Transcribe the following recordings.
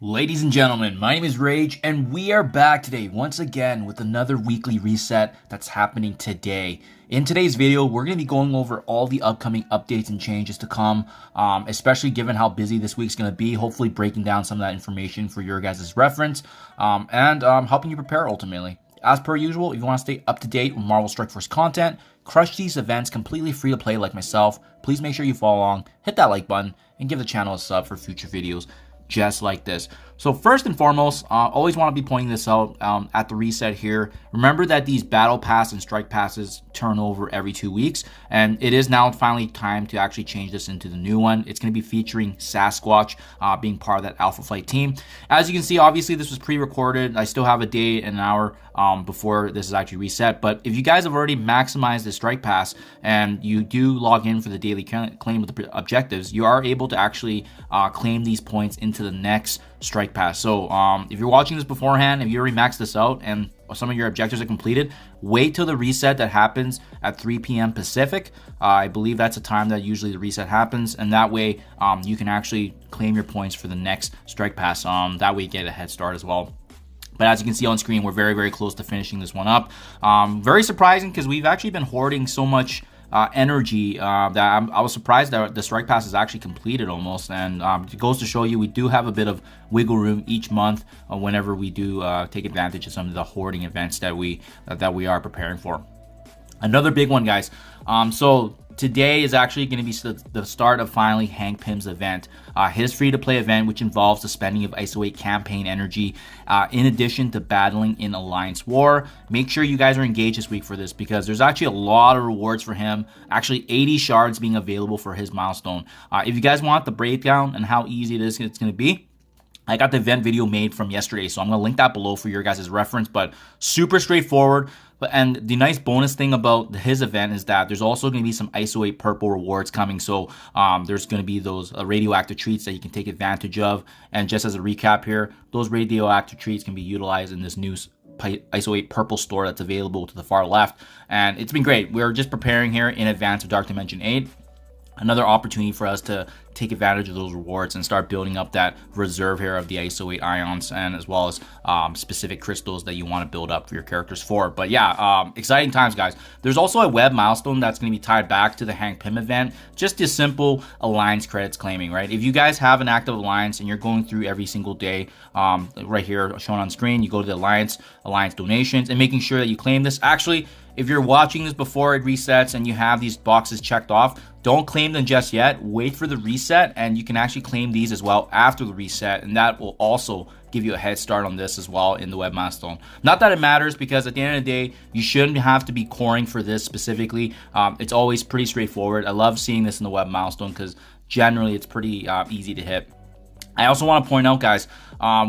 Ladies and gentlemen, my name is Rayge, and we are back today once again with another weekly reset that's happening today. In today's video, we're going to be going over all the upcoming updates and changes to come, especially given how busy this week's going to be, hopefully breaking down some of that information for your guys' reference, and helping you prepare ultimately. As per usual, if you want to stay up to date with Marvel Strike Force content, crush these events completely free to play like myself, please make sure you follow along, hit that like button, and give the channel a sub for future videos just like this. So first and foremost, always want to be pointing this out at the reset here. Remember that these battle pass and strike passes turn over every 2 weeks, and it is now finally time to actually change this into the new one. It's going to be featuring Sasquatch being part of that Alpha Flight team. As you can see, obviously this was pre-recorded. I still have a day and an hour before this is actually reset, but if you guys have already maximized the strike pass and you do log in for the daily claim of the objectives, you are able to actually claim these points into the next strike pass. So if you're watching this beforehand, if you already maxed this out and some of your objectives are completed, wait till the reset that happens at 3 p.m. Pacific. I believe that's a time that usually the reset happens, and that way you can actually claim your points for the next strike pass. That way you get a head start as well. But as you can see on screen, we're very, very close to finishing this one up. Very surprising because we've actually been hoarding so much energy that I was surprised that the strike pass is actually completed almost, and it goes to show you we do have a bit of wiggle room each month whenever we do take advantage of some of the hoarding events that we are preparing for. Another big one, guys. So today is actually going to be the start of finally Hank Pym's event, his free-to-play event, which involves the spending of ISO 8 campaign energy in addition to battling in Alliance War. Make sure you guys are engaged this week for this because there's actually a lot of rewards for him, actually 80 shards being available for his milestone. If you guys want the breakdown and how easy it's going to be, I got the event video made from yesterday, so I'm going to link that below for your guys' reference, but super straightforward. And the nice bonus thing about his event is that there's also going to be some ISO 8 purple rewards coming. So there's going to be those radioactive treats that you can take advantage of. And just as a recap here, those radioactive treats can be utilized in this new ISO 8 purple store that's available to the far left. And it's been great. We're just preparing here in advance of Dark Dimension 8. Another opportunity for us to take advantage of those rewards and start building up that reserve here of the ISO 8 ions, and as well as specific crystals that you want to build up for your characters for. But yeah, exciting times, guys. There's also a web milestone that's going to be tied back to the Hank Pym event, just a simple alliance credits claiming, right? If you guys have an active alliance and you're going through every single day, right here shown on screen, you go to the alliance donations and making sure that you claim this. Actually, if you're watching this before it resets and you have these boxes checked off, don't claim them just yet. Wait for the reset, and you can actually claim these as well after the reset, and that will also give you a head start on this as well in the web milestone. Not that it matters, because at the end of the day, you shouldn't have to be coring for this specifically. It's always pretty straightforward. I love seeing this in the web milestone because generally it's pretty easy to hit. I also want to point out, guys,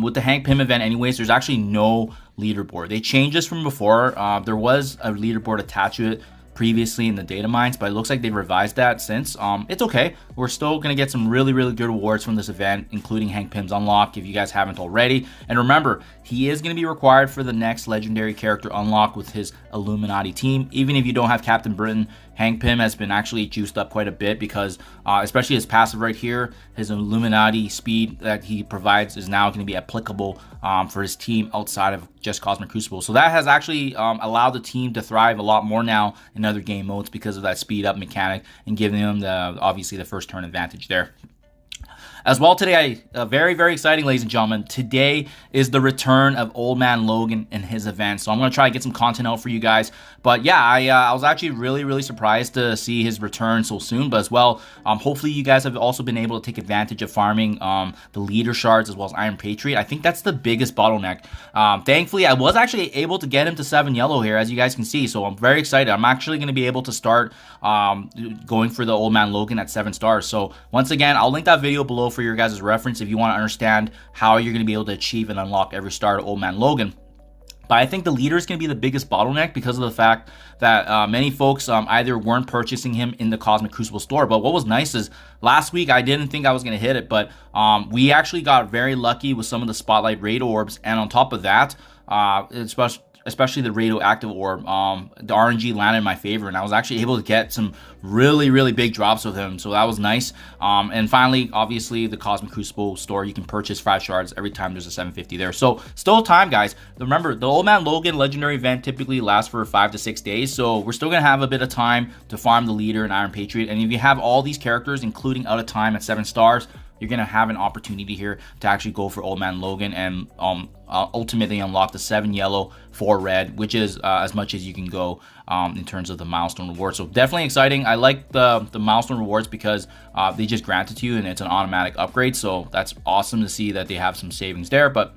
with the Hank Pym event anyways, there's actually no leaderboard. They changed this from before. There was a leaderboard attached to it previously in the data mines, but it looks like they've revised that since. It's okay. We're still going to get some really, really good rewards from this event, including Hank Pym's unlock if you guys haven't already. And remember, he is going to be required for the next legendary character unlock with his Illuminati team. Even if you don't have Captain Britain, Hank Pym has been actually juiced up quite a bit because especially his passive right here, his Illuminati speed that he provides is now going to be applicable for his team outside of just Cosmic Crucible. So that has actually allowed the team to thrive a lot more now in other game modes because of that speed up mechanic and giving them obviously the first turn advantage there. As well today, very, very exciting, ladies and gentlemen. Today is the return of Old Man Logan and his event. So I'm going to try to get some content out for you guys. But yeah, I was actually really, really surprised to see his return so soon. But as well, hopefully you guys have also been able to take advantage of farming the leader shards as well as Iron Patriot. I think that's the biggest bottleneck. Thankfully, I was actually able to get him to 7 yellow here, as you guys can see. So I'm very excited. I'm actually going to be able to start going for the Old Man Logan at 7 stars. So once again, I'll link that video below for your guys' reference if you want to understand how you're going to be able to achieve and unlock every star to Old Man Logan. But I think the leader is going to be the biggest bottleneck because of the fact that many folks either weren't purchasing him in the Cosmic Crucible store. But what was nice is last week I didn't think I was going to hit it, but we actually got very lucky with some of the Spotlight Raid orbs. And on top of that, especially especially the radioactive orb, the RNG landed in my favor, and I was actually able to get some really big drops with him, so that was nice. And finally, obviously, the Cosmic Crucible store, you can purchase 5 shards every time there's a 750 there. So still time, guys. Remember, the Old Man Logan legendary event typically lasts for 5 to 6 days, so we're still gonna have a bit of time to farm the leader and Iron Patriot. And if you have all these characters, including out of time at 7 stars, you're gonna have an opportunity here to actually go for Old Man Logan and ultimately unlock the 7 yellow, 4 red, which is as much as you can go in terms of the milestone rewards. So definitely exciting. I like the milestone rewards because they just grant it to you and it's an automatic upgrade. So that's awesome to see that they have some savings there. But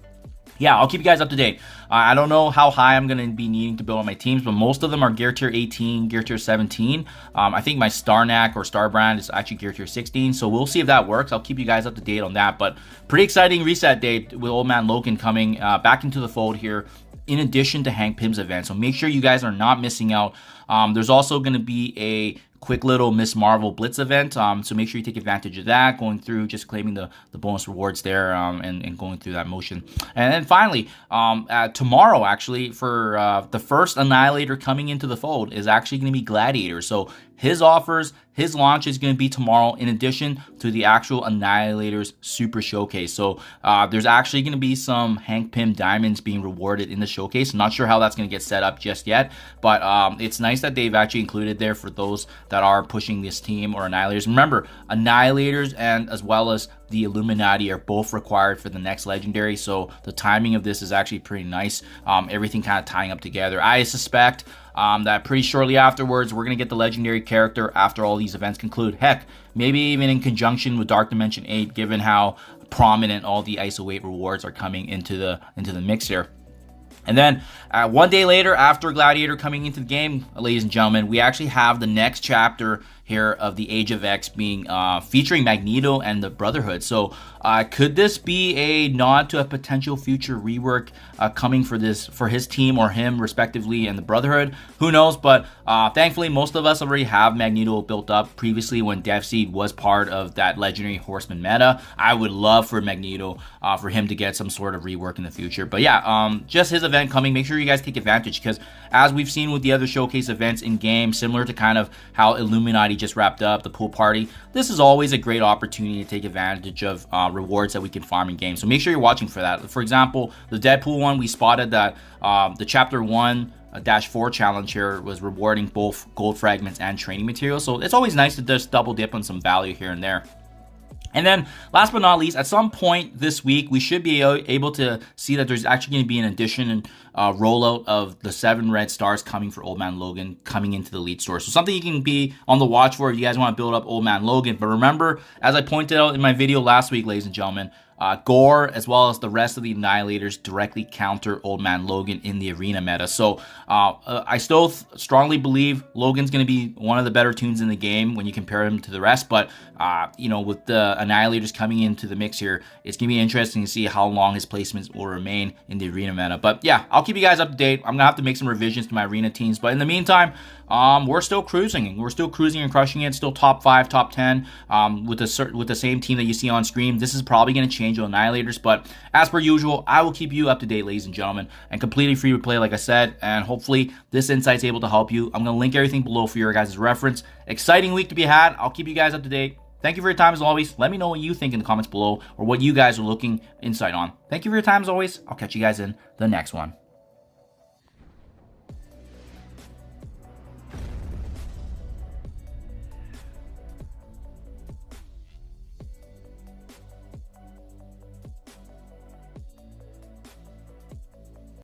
yeah, I'll keep you guys up to date. I don't know how high I'm going to be needing to build on my teams, but most of them are Gear Tier 18, Gear Tier 17. I think my Starnak or Starbrand is actually Gear Tier 16, so we'll see if that works. I'll keep you guys up to date on that, but pretty exciting reset day with Old Man Logan coming back into the fold here, in addition to Hank Pym's event. So make sure you guys are not missing out. There's also going to be a quick little Miss Marvel Blitz event, so make sure you take advantage of that, going through just claiming the bonus rewards there, and going through that motion. And then finally, tomorrow actually, for the first Annihilator coming into the fold is actually going to be Gladiator. So his offers, his launch is going to be tomorrow, in addition to the actual Annihilators Super Showcase. So there's actually going to be some Hank Pym diamonds being rewarded in the showcase. I'm not sure how that's going to get set up just yet, but it's nice that they've actually included there for those that are pushing this team or Annihilators. Remember, Annihilators and as well as the Illuminati are both required for the next legendary, so the timing of this is actually pretty nice. Everything kind of tying up together. I suspect that pretty shortly afterwards, we're going to get the legendary character after all these events conclude. Heck, maybe even in conjunction with Dark Dimension 8, given how prominent all the ISO 8 rewards are coming into the mix here. And then one day later, after Gladiator coming into the game, ladies and gentlemen, we actually have the next chapter here of the Age of X being featuring Magneto and the Brotherhood. So could this be a nod to a potential future rework coming for his team or him respectively and the Brotherhood? Who knows? But thankfully, most of us already have Magneto built up previously when DevSeed was part of that legendary Horseman meta. I would love for Magneto for him to get some sort of rework in the future. But yeah, just his event coming. Make sure you guys take advantage, because as we've seen with the other showcase events in game, similar to kind of how Illuminati just wrapped up, the pool party, this is always a great opportunity to take advantage of rewards that we can farm in game. So make sure you're watching for that. For example, the Deadpool one, we spotted that the Chapter 1 -4 challenge here was rewarding both gold fragments and training materials. So it's always nice to just double dip on some value here and there. And then, last but not least, at some point this week, we should be able to see that there's actually going to be an addition and rollout of the 7 red stars coming for Old Man Logan coming into the Elite Store. So something you can be on the watch for if you guys want to build up Old Man Logan. But remember, as I pointed out in my video last week, ladies and gentlemen, Gore, as well as the rest of the Annihilators, directly counter Old Man Logan in the arena meta. So I still strongly believe Logan's going to be one of the better tunes in the game when you compare him to the rest. But, you know, with the Annihilators coming into the mix here, it's going to be interesting to see how long his placements will remain in the arena meta. But yeah, I'll keep you guys up to date. I'm going to have to make some revisions to my arena teams. But in the meantime, we're still cruising. We're still cruising and crushing it. Still top 5, top 10 with the same team that you see on screen. This is probably going to change to Annihilators, but as per usual, I will keep you up to date, ladies and gentlemen, and completely free to play, like I said. And hopefully this insight's able to help you. I'm going to link everything below for your guys' reference. Exciting week to be had. I'll keep you guys up to date. Thank you for your time as always. Let me know what you think in the comments below, or what you guys are looking insight on. Thank you for your time as always. I'll catch you guys in the next one.